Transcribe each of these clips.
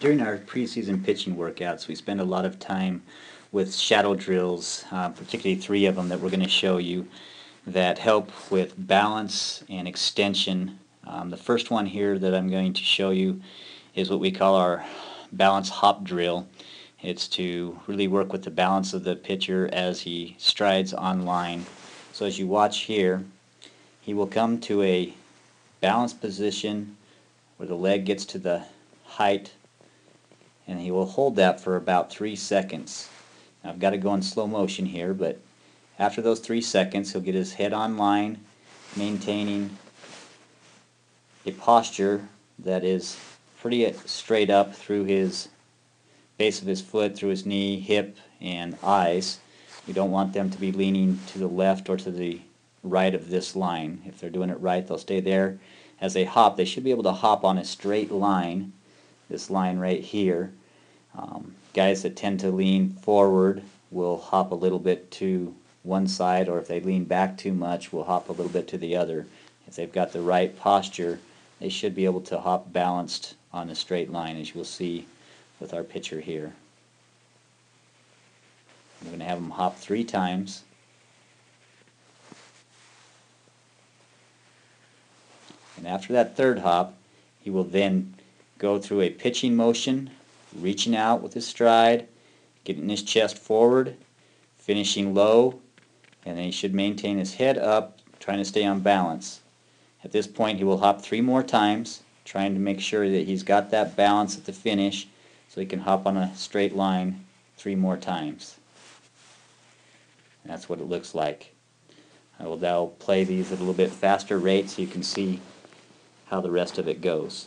During our preseason pitching workouts, we spend a lot of time with shadow drills, particularly 3 of them that we're going to show you, that help with balance and extension. The first one here that I'm going to show you is what we call our balance hop drill. It's to really work with the balance of the pitcher as he strides on line. So as you watch here, he will come to a balanced position where the leg gets to the height, and he will hold that for about 3 seconds. Now, I've got to go in slow motion here, but after those 3 seconds he'll get his head on line, maintaining a posture that is pretty straight up through his base of his foot, through his knee, hip, and eyes. We don't want them to be leaning to the left or to the right of this line. If they're doing it right, they'll stay there. As they hop, they should be able to hop on a straight line, this line right here. Guys that tend to lean forward will hop a little bit to one side, or if they lean back too much, will hop a little bit to the other. If they've got the right posture, they should be able to hop balanced on a straight line, as you'll see with our pitcher here. I'm going to have him hop 3 times. And after that 3rd hop, he will then go through a pitching motion, reaching out with his stride, getting his chest forward, finishing low, and then he should maintain his head up, trying to stay on balance. At this point he will hop 3 more times, trying to make sure that he's got that balance at the finish so he can hop on a straight line 3 more times. And that's what it looks like. I will now play these at a little bit faster rate so you can see how the rest of it goes.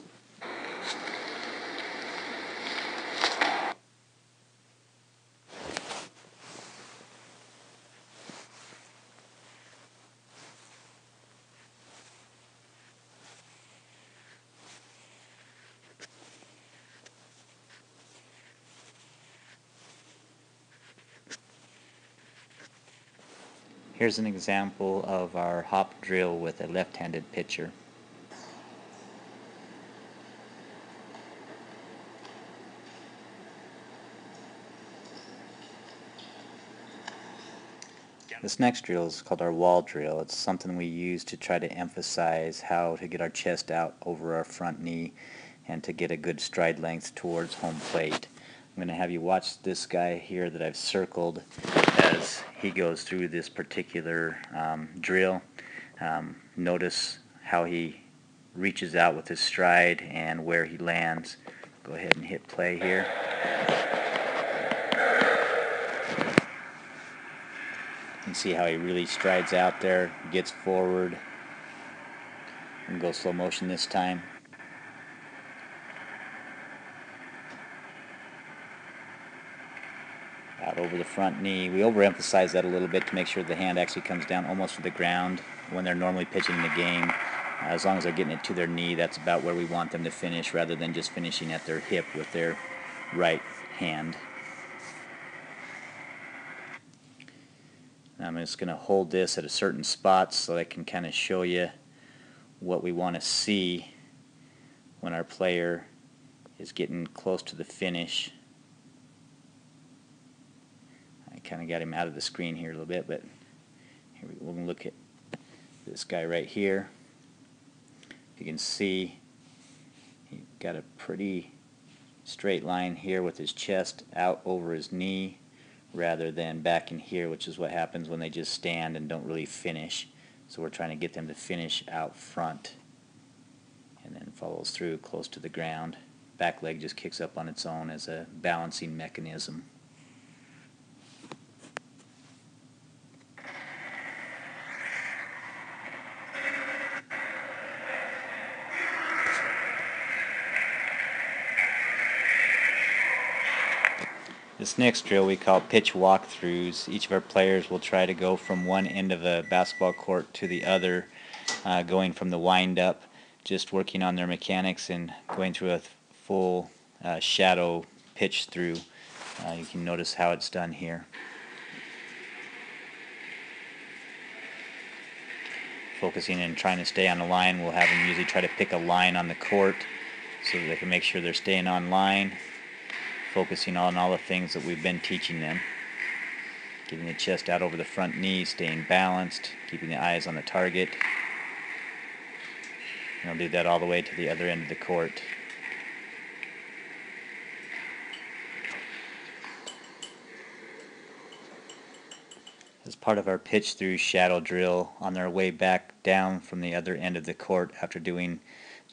Here's an example of our hop drill with a left-handed pitcher. This next drill is called our wall drill. It's something we use to try to emphasize how to get our chest out over our front knee and to get a good stride length towards home plate. I'm going to have you watch this guy here that I've circled as he goes through this particular drill. Notice how he reaches out with his stride and where he lands. Go ahead and hit play here. You can see how he really strides out there, gets forward, and go slow motion this time. Out over the front knee. We overemphasize that a little bit to make sure the hand actually comes down almost to the ground when they're normally pitching the game. As long as they're getting it to their knee, that's about where we want them to finish, rather than just finishing at their hip with their right hand. I'm just going to hold this at a certain spot so I can kind of show you what we want to see when our player is getting close to the finish. I kind of got him out of the screen here a little bit, but here we're going to look at this guy right here. You can see he's got a pretty straight line here with his chest out over his knee, rather than back in here, which is what happens when they just stand and don't really finish. So we're trying to get them to finish out front, and then follows through close to the ground. Back leg just kicks up on its own as a balancing mechanism. This next drill we call pitch walkthroughs. Each of our players will try to go from one end of a basketball court to the other, going from the wind-up, just working on their mechanics and going through a full shadow pitch through. You can notice how it's done here. Focusing and trying to stay on the line, we'll have them usually try to pick a line on the court so that they can make sure they're staying on line, focusing on all the things that we've been teaching them. Getting the chest out over the front knee, staying balanced, keeping the eyes on the target. And I'll do that all the way to the other end of the court. As part of our pitch through shadow drill, on their way back down from the other end of the court after doing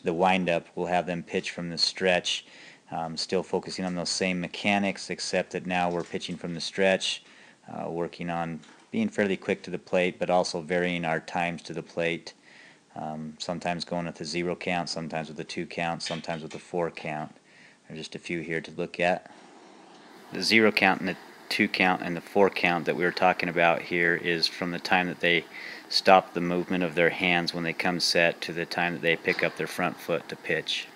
the wind-up, we'll have them pitch from the stretch, still focusing on those same mechanics, except that now we're pitching from the stretch, working on being fairly quick to the plate, but also varying our times to the plate. Sometimes going with the 0 count, sometimes with the 2 count, sometimes with the 4 count. There's just a few here to look at. The 0 count and the 2 count and the 4 count that we were talking about here is from the time that they stop the movement of their hands when they come set to the time that they pick up their front foot to pitch.